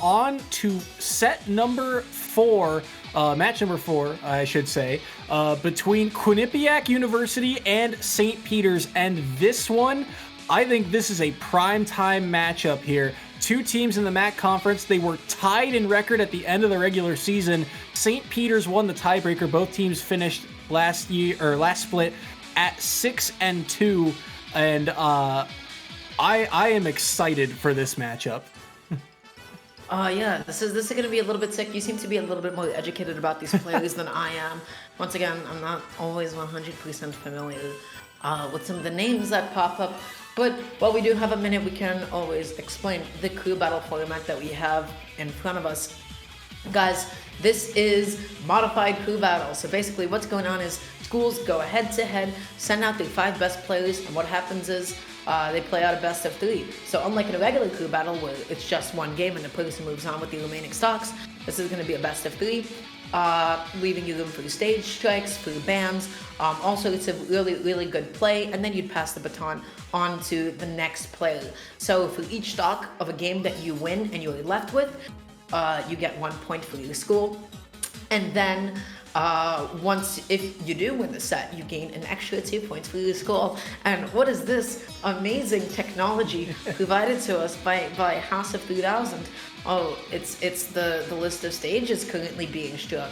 on to set number 4, match number 4, I should say, between Quinnipiac University and St. Peter's. And this one, I think this is a primetime matchup here. Two teams in the MAC conference. They were tied in record at the end of the regular season. St. Peter's won the tiebreaker. Both teams finished last split at 6-2, and I am excited for this matchup. Yeah, this is going to be a little bit sick. You seem to be a little bit more educated about these players than I am. Once again, I'm not always 100% familiar with some of the names that pop up. But while we do have a minute, we can always explain the crew battle format that we have in front of us. Guys, this is modified crew battle. So basically what's going on is schools go head to head, send out their 5 best players, and what happens is they play out a best of 3. So unlike in a regular crew battle where it's just one game and the person moves on with the remaining stocks, this is going to be a best of 3, leaving you room for the stage strikes, for the bands, all sorts of really, really good play, and then you'd pass the baton on to the next player. So for each stock of a game that you win and you're left with, you get 1 point for your school, and then if you do win the set, you gain an extra 2 points for your school. And what is this amazing technology provided to us by House of 3000? Oh, it's the list of stages currently being struck.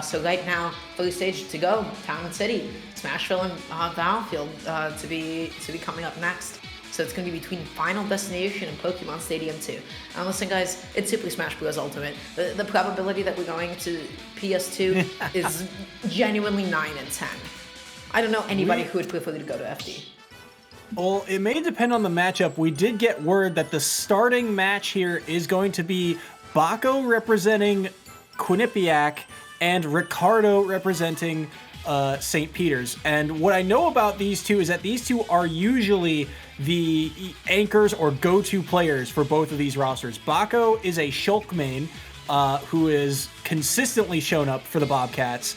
So right now, first stage to go, Town and City, Smashville and Battlefield to be coming up next. So it's going to be between Final Destination and Pokemon Stadium 2. And listen, guys, it's Super Smash Bros. Ultimate. The probability that we're going to PS2 is genuinely 9 in 10. I don't know anybody who would prefer to go to FD. Well, it may depend on the matchup. We did get word that the starting match here is going to be Bakko representing Quinnipiac and Ricardo representing St. Peter's. And what I know about these two is that these two are usually the anchors or go-to players for both of these rosters. Bakko is a Shulk main who is consistently shown up for the Bobcats.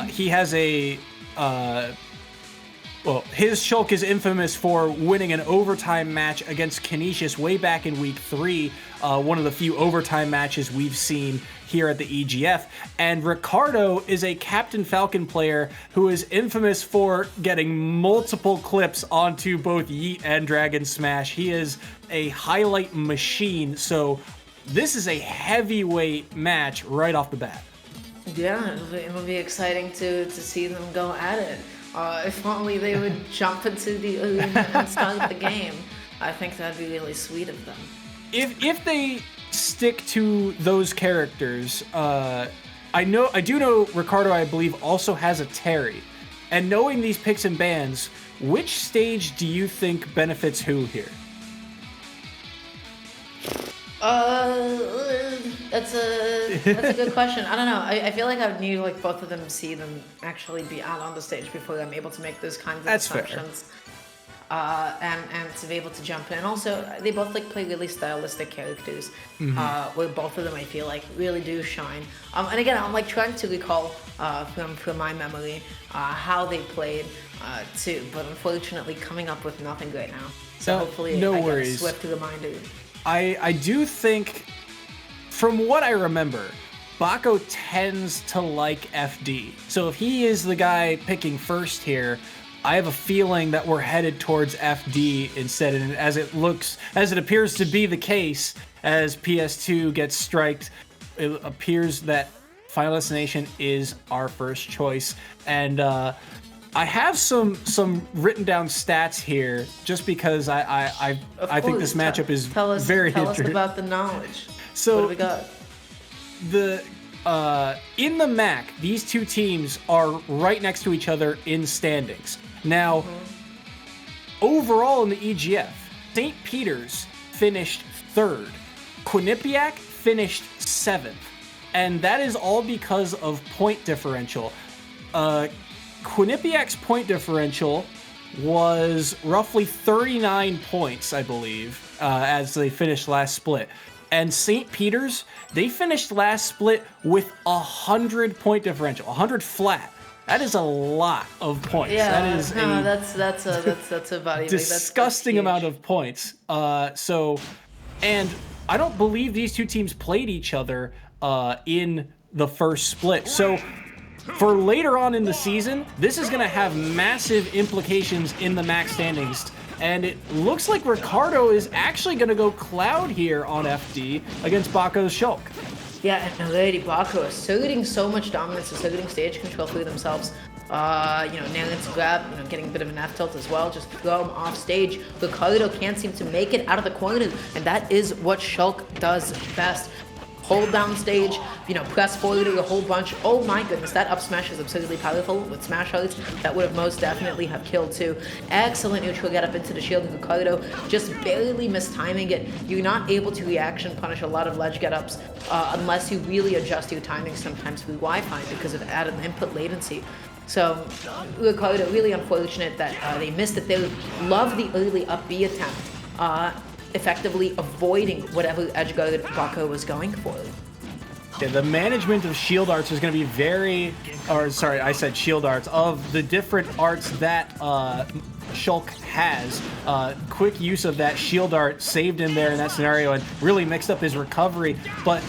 He has a... his Shulk is infamous for winning an overtime match against Canisius way back in week 3, one of the few overtime matches we've seen here at the EGF. And Ricardo is a Captain Falcon player who is infamous for getting multiple clips onto both Yeet and Dragon Smash. He is a highlight machine, so this is a heavyweight match right off the bat. Yeah, it'll be exciting to see them go at it. If only they would jump into the arena and start the game. I think that'd be really sweet of them. If they stick to those characters, I do know Ricardo, I believe, also has a Terry. And knowing these picks and bans, which stage do you think benefits who here? That's a good question. I don't know. I feel like I need both of them see them actually be out on the stage before I'm able to make those kinds of assumptions. Fair. And to be able to jump in. Also, they both play really stylistic characters, where both of them I feel like really do shine. And again, I'm trying to recall from my memory how they played too, but unfortunately coming up with nothing right now. So hopefully no I worries. get a swift reminder. I do think, from what I remember, Bakko tends to like FD. So if he is the guy picking first here, I have a feeling that we're headed towards FD instead, and as it appears to be the case, as PS2 gets striked, it appears that Final Destination is our first choice. And I have some written down stats here, just because I think this matchup is very interesting. Tell us about the knowledge. So what do we got? In the MAC, these two teams are right next to each other in standings. Now, overall in the EGF, St. Peter's finished 3rd. Quinnipiac finished 7th. And that is all because of point differential. Quinnipiac's point differential was roughly 39 points, I believe, as they finished last split. And St. Peter's, they finished last split with 100 point differential, 100 flat. That is a lot of points. Yeah, that is that's a body. Disgusting amount of points. And I don't believe these two teams played each other in the first split. So for later on in the season, this is going to have massive implications in the max standings. And it looks like Ricardo is actually going to go Cloud here on FD against Bakko's Shulk. Yeah, and Lady Bakko asserting so much dominance, asserting stage control through themselves. Nailing to grab, getting a bit of an F tilt as well, just throw him off stage. Ricardo can't seem to make it out of the corner, and that is what Shulk does best. Hold down stage, press forward a whole bunch. Oh my goodness, that up smash is absurdly powerful with smash hearts. That would have most definitely have killed too. Excellent neutral get up into the shield of Ricardo, just barely mistiming it. You're not able to reaction punish a lot of ledge get ups unless you really adjust your timing sometimes with Wi-Fi because of added input latency. So Ricardo, really unfortunate that they missed it. They love the early up B attempt. Effectively avoiding whatever edge guard Bakko was going for. Yeah, the management of shield arts is going to be I said shield arts, of the different arts that Shulk has. Quick use of that shield art saved him there in that scenario and really mixed up his recovery. But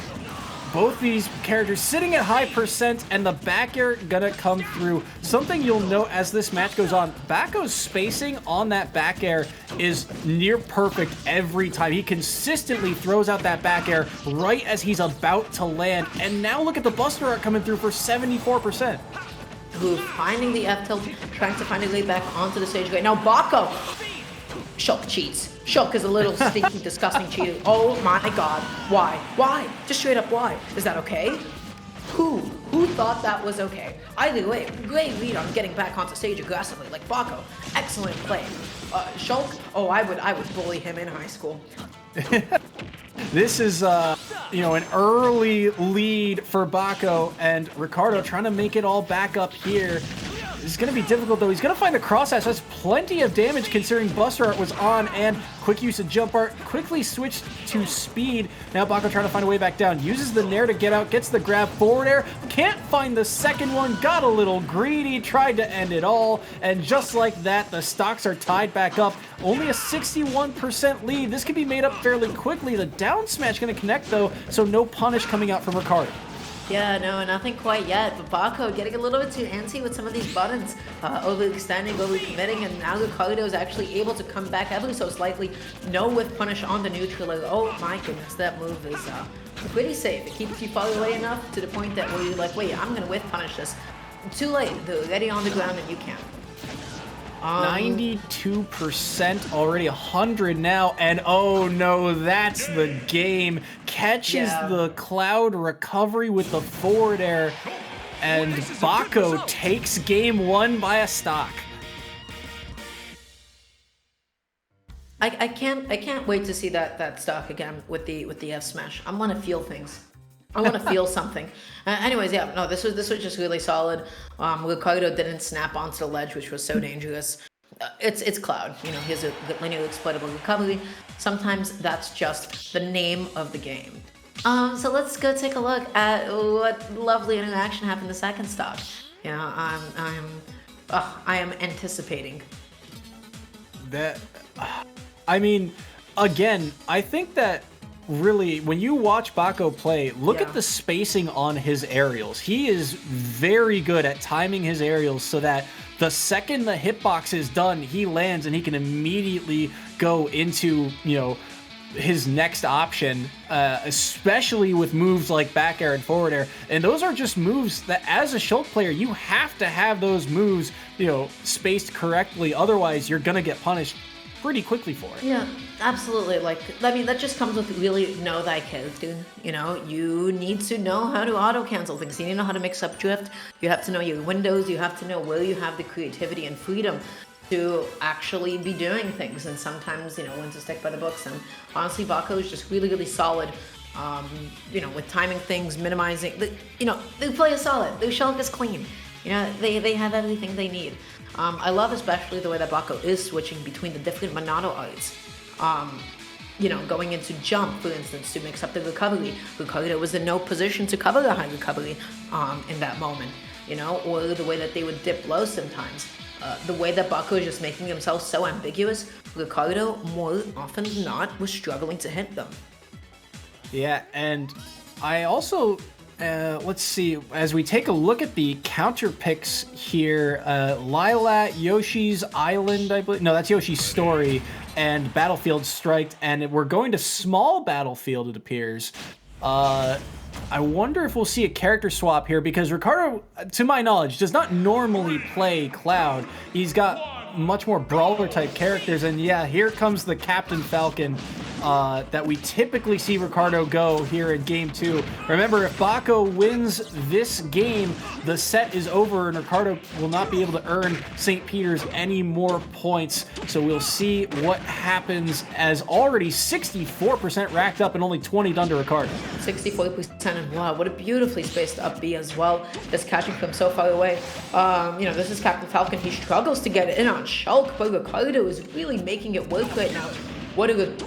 both these characters sitting at high percent, and the back air gonna come through. Something you'll note as this match goes on, Bakko's spacing on that back air is near perfect every time. He consistently throws out that back air right as he's about to land. And now look at the Buster Art coming through for 74%. Who finding the F tilt, trying to find a way back onto the stage. Now Bakko! Shulk cheats. Shulk is a little stinky, disgusting cheater. Oh my god. Why? Why? Just straight up why? Is that okay? Who thought that was okay? Either way, great lead on getting back onto stage aggressively, like Bakko. Excellent play. Shulk, I would bully him in high school. This is, an early lead for Bakko, and Ricardo trying to make it all back up here. It's going to be difficult, though. He's going to find the crosshash. That's plenty of damage considering Buster Art was on, and quick use of jump art. Quickly switched to speed. Now Bakko trying to find a way back down. Uses the nair to get out. Gets the grab forward air. Can't find the second one. Got a little greedy. Tried to end it all. And just like that, the stocks are tied back up. Only a 61% lead. This can be made up fairly quickly. The down smash going to connect, though, so no punish coming out from Ricardo. Yeah, no, nothing quite yet, but Bakko getting a little bit too antsy with some of these buttons, overextending, overcommitting, and now Ricardo is actually able to come back ever so slightly. No whiff punish on the neutral. Oh my goodness, that move is pretty safe. It keeps you far away enough to the point that where you're like, wait, I'm going to whiff punish this. Too late, they're already on the ground and you can't. 92%, already 100 now, and oh no, that's the game. Catches the Cloud recovery with the forward air, and Bakko takes game one by a stock. I can't wait to see that stock again with the F smash. I want to feel things. I want to feel something. Anyways, yeah, no, this was just really solid. Ricardo didn't snap onto the ledge, which was so dangerous. It's Cloud. He has a linear exploitable recovery. Sometimes that's just the name of the game. So let's go take a look at what lovely interaction happened in the second stock. I am anticipating. Again, I think that really, when you watch Bakko play, look at the spacing on his aerials. He is very good at timing his aerials so that the second the hitbox is done, he lands and he can immediately go into, his next option, especially with moves like back air and forward air. And those are just moves that, as a Shulk player, you have to have those moves, spaced correctly. Otherwise, you're going to get punished pretty quickly for it. Yeah, absolutely. That just comes with really know thy character. You need to know how to auto cancel things. You need to know how to mix up drift. You have to know your windows. You have to know where you have the creativity and freedom to actually be doing things. And sometimes, when to stick by the books. And honestly, Bakko is just really, really solid. With timing things, minimizing. Their play is solid. Their Shulk is clean. They have everything they need. I love especially the way that Bakko is switching between the different Monado arts. Going into jump, for instance, to mix up the recovery. Ricardo was in no position to cover the high recovery in that moment, or the way that they would dip low sometimes. The way that Bakko is just making himself so ambiguous, Ricardo, more often than not, was struggling to hit them. Yeah, and I also, let's see, as we take a look at the counter picks here, Lilat, Yoshi's Island, I believe. No, that's Yoshi's Story, and Battlefield Striked, and we're going to Small Battlefield, it appears. I wonder if we'll see a character swap here, because Ricardo, to my knowledge, does not normally play Cloud. He's got much more brawler type characters, and yeah, here comes the Captain Falcon that we typically see Ricardo go here in game 2. Remember, if Bakko wins this game, the set is over and Ricardo will not be able to earn St. Peter's any more points. So we'll see what happens, as already 64% racked up and only 20 done to Ricardo. 64%, and wow, what a beautifully spaced up B as well. Just catching from so far away. This is Captain Falcon. He struggles to get in on Shulk, but Ricardo is really making it work right now. What a good,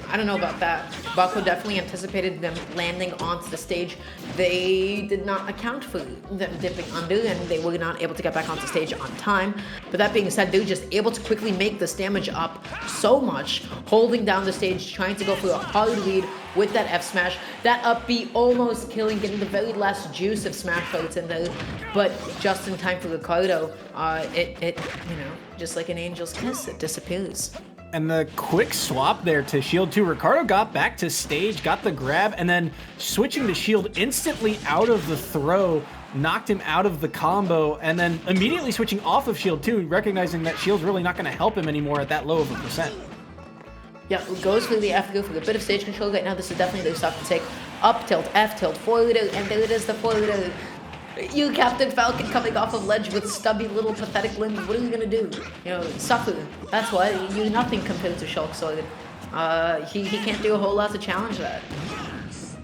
I don't know about that. Bakko definitely anticipated them landing onto the stage. They did not account for them dipping under, and they were not able to get back onto stage on time. But that being said, they were just able to quickly make this damage up so much, holding down the stage, trying to go for a hard lead with that F smash. That up B almost killing, getting the very last juice of smash fights in there, but just in time for Ricardo, just like an angel's kiss, it disappears. And the quick swap there to Shield 2. Ricardo got back to stage, got the grab, and then switching to Shield instantly out of the throw, knocked him out of the combo, and then immediately switching off of Shield 2, recognizing that Shield's really not going to help him anymore at that low of a percent. Yeah, goes for the F, go for a bit of stage control right now. This is definitely the stuff to take. Up tilt, F tilt, forward, and there it is, the forward. You, Captain Falcon, coming off of ledge with stubby little pathetic limbs. What are you gonna do? Suffer. That's why you're nothing compared to Shulk Sword. He can't do a whole lot to challenge that.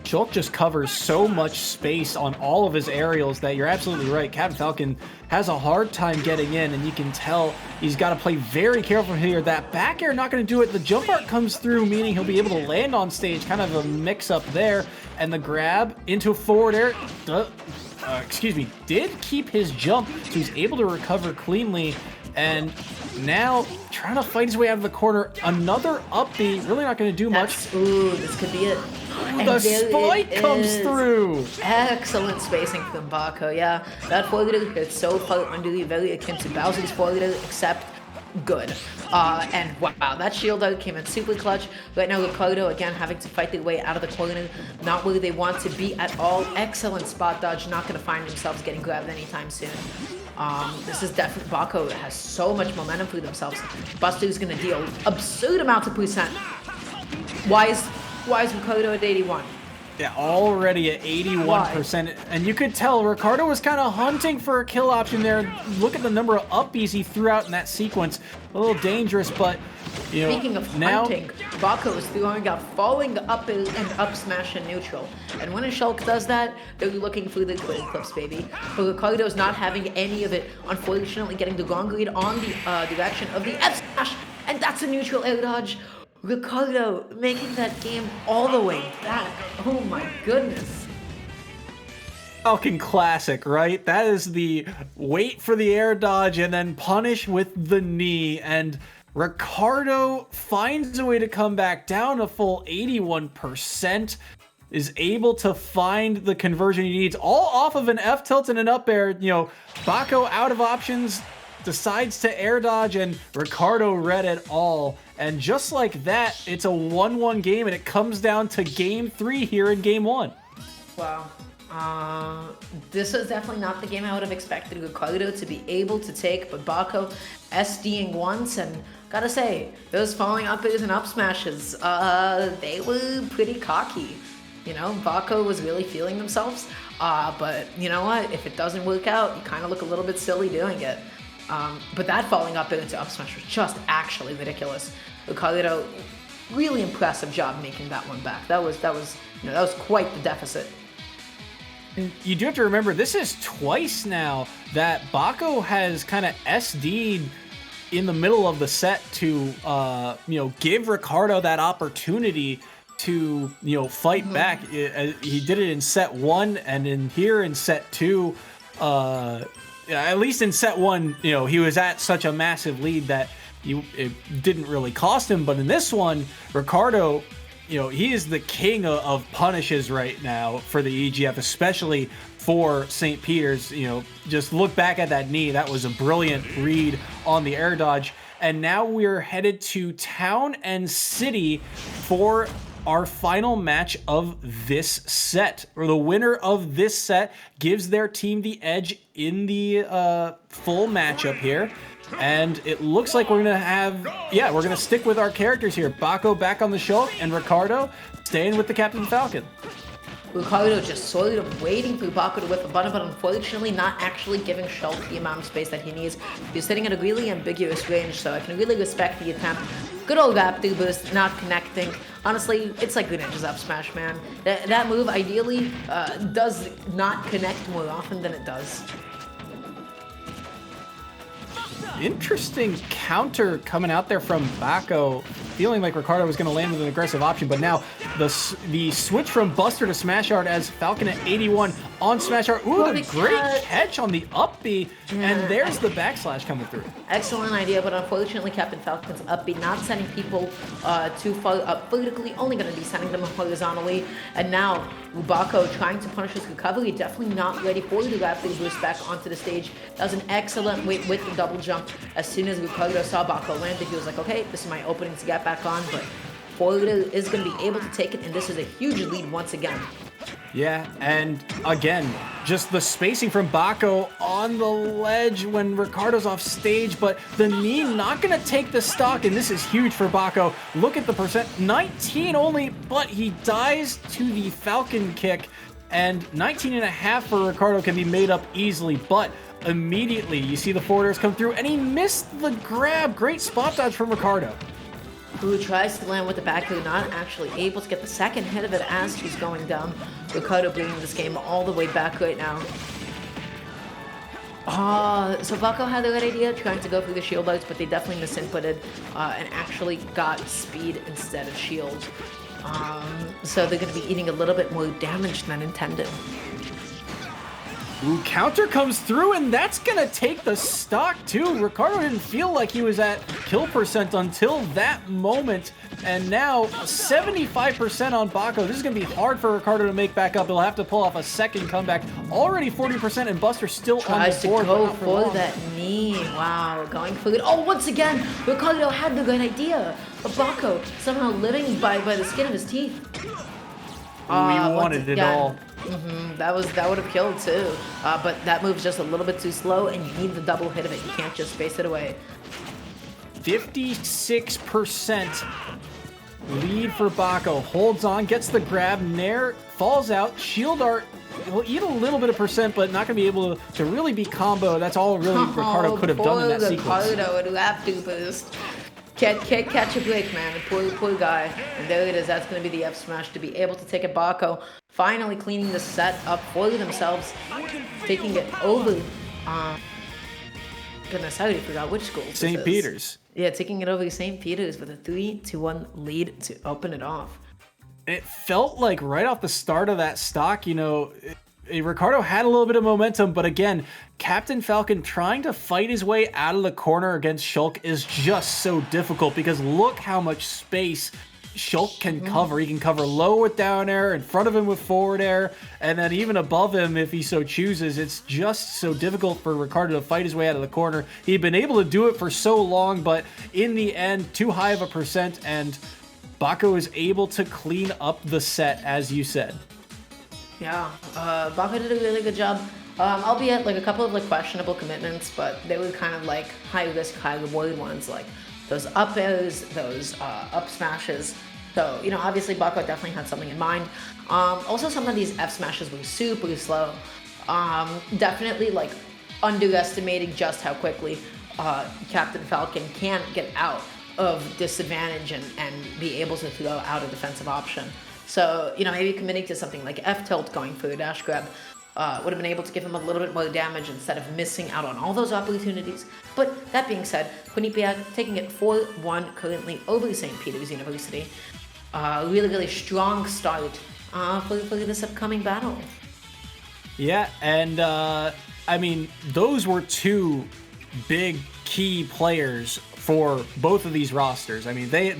Shulk just covers so much space on all of his aerials that you're absolutely right. Captain Falcon has a hard time getting in, and you can tell he's got to play very careful here. That back air not going to do it. The jump art comes through, meaning he'll be able to land on stage. Kind of a mix-up there. And the grab into a forward air. Did keep his jump, so he's able to recover cleanly, and now trying to fight his way out of the corner. Another up B, really not going to do much. Ooh, this could be it. The spike comes through. Excellent spacing from Bakko, yeah. That forward is so far under the very akin to Bowser's forward, except good. And wow, that shield out came in super clutch. Right now, Ricardo again having to fight their way out of the corner, not where they want to be at all. Excellent spot dodge, not going to find themselves getting grabbed anytime soon. This is definitely, Bakko has so much momentum for themselves. Buster's going to deal absurd amounts of percent. Why is Ricardo at 81? Yeah, already at 81%. And you could tell Ricardo was kind of hunting for a kill option there. Look at the number of up Bs he threw out in that sequence. A little dangerous, but speaking of hunting, Bakko is throwing out falling up and up smash in neutral. And when a Shulk does that, they're looking for the quick clips, baby. But Ricardo's not having any of it, unfortunately getting the wrong read on the direction of the F smash, and that's a neutral air dodge. Ricardo making that game all the way back. Oh my goodness. Falcon classic, right? That is the wait for the air dodge and then punish with the knee. And Ricardo finds a way to come back down a full 81%. Is able to find the conversion he needs, all off of an F tilt and an up air. Bakko out of options, decides to air dodge, and Ricardo read it all. And just like that, it's a 1-1 game, and it comes down to game 3 here in game 1. Wow. This is definitely not the game I would have expected Ricardo to be able to take, but Bakko SDing once, and gotta say, those falling up airs and up smashes, they were pretty cocky. Bakko was really feeling themselves, but you know what? If it doesn't work out, you kind of look a little bit silly doing it. But that falling up into up smash was just actually ridiculous. Ricardo, really impressive job making that one back. That was quite the deficit. You do have to remember, this is twice now that Bakko has kind of SD'd in the middle of the set to give Ricardo that opportunity to fight back. He did it in set 1, and in here in set 2. At least in set 1, he was at such a massive lead that it didn't really cost him. But in this one, Ricardo he is the king of punishes right now for the EGF, especially for St. Peter's. Just look back at that knee. That was a brilliant read on the air dodge. And now we're headed to Town and City for our final match of this set. Or the winner of this set gives their team the edge in the full matchup here. And it looks like we're going to stick with our characters here. Bakko back on the Shulk, and Ricardo staying with the Captain Falcon. Ricardo just sort of waiting for Bakko to whip a button, but unfortunately not actually giving Shulk the amount of space that he needs. He's sitting at a really ambiguous range, so I can really respect the attempt. Good old Raptor boost, not connecting. Honestly, it's like Greninja's up smash, man. That move ideally does not connect more often than it does. Interesting counter coming out there from Bakko, feeling like Ricardo was going to land with an aggressive option, but now the switch from Buster to Smash Art as Falcon at 81 on Smash Art. Ooh, the great catch on the up B, and there's the backslash coming through. Excellent idea, but unfortunately Captain Falcon's up B not sending people too far up vertically, only going to be sending them horizontally, and now Bakko trying to punish his recovery, definitely not ready for the Raptor boost back onto the stage. That was an excellent wait with the double jump. As soon as Ricardo saw Bakko land it, he was like, okay, this is my opening to get back on, but Florida is going to be able to take it, and this is a huge lead once again. Yeah, and again, just the spacing from Bakko on the ledge when Ricardo's off stage, but the knee not going to take the stock, and this is huge for Bakko. Look at the percent, 19 only, but he dies to the Falcon kick, and 19.5 for Ricardo can be made up easily, but immediately you see the forwarders come through, and he missed the grab. Great spot dodge from Ricardo, who tries to land with the back, who not actually able to get the second hit of it as he's going down. Ricardo bringing this game all the way back right now. So Bakko had the right idea, trying to go through the shield outs, but they definitely misinputted and actually got speed instead of shield. So they're going to be eating a little bit more damage than intended. Ooh, counter comes through, and that's gonna take the stock too. Ricardo didn't feel like he was at kill percent until that moment, and now 75% on Bakko. This is gonna be hard for Ricardo to make back up. He'll have to pull off a second comeback. Already 40%, and Buster still tries on the board. To go for that knee. Wow, going for it. Oh, once again, Ricardo had the good idea. But Bakko somehow living by the skin of his teeth. We wanted it all. That would have killed too, but that move's just a little bit too slow, and you need the double hit of it. You can't just space it away. 56% lead for Bakko. Holds on, gets the grab. Nair falls out. Shield art will eat a little bit of percent, but not going to be able to really be combo. That's all really Ricardo could have done in that sequence. Ricardo would have to boost. Can't catch a break, man. Poor guy. And there it is. That's going to be the F smash to be able to take it. Bakko finally cleaning the set up for themselves, taking it over. Goodness, I already forgot which school. St. Peter's. Yeah, taking it over to St. Peter's with a 3-1 lead to open it off. It felt like right off the start of that stock, Ricardo had a little bit of momentum, but again, Captain Falcon trying to fight his way out of the corner against Shulk is just so difficult, because look how much space Shulk can cover. He can cover low with down air, in front of him with forward air, and then even above him if he so chooses. It's just so difficult for Ricardo to fight his way out of the corner. He'd been able to do it for so long, but in the end, too high of a percent, and Bakko is able to clean up the set, as you said. Yeah, Bakko did a really good job. Albeit like a couple of questionable commitments, but they were kind of like high risk, high reward ones, like those up airs, those up smashes. So, obviously Bakko definitely had something in mind. Also, some of these F smashes were super slow. Definitely like underestimating just how quickly Captain Falcon can get out of disadvantage and be able to throw out a defensive option. So, maybe committing to something like F-tilt, going for a dash grab, would have been able to give him a little bit more damage instead of missing out on all those opportunities. But that being said, Quinnipiac taking it 4-1 currently over St. Peter's University. Really, really strong start for this upcoming battle. Yeah, and those were two big key players for both of these rosters.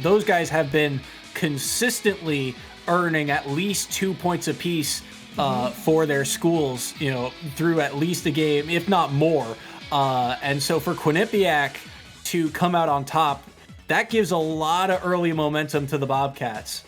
Those guys have been consistently earning at least 2 points apiece for their schools, through at least a game, if not more. And so for Quinnipiac to come out on top, that gives a lot of early momentum to the Bobcats.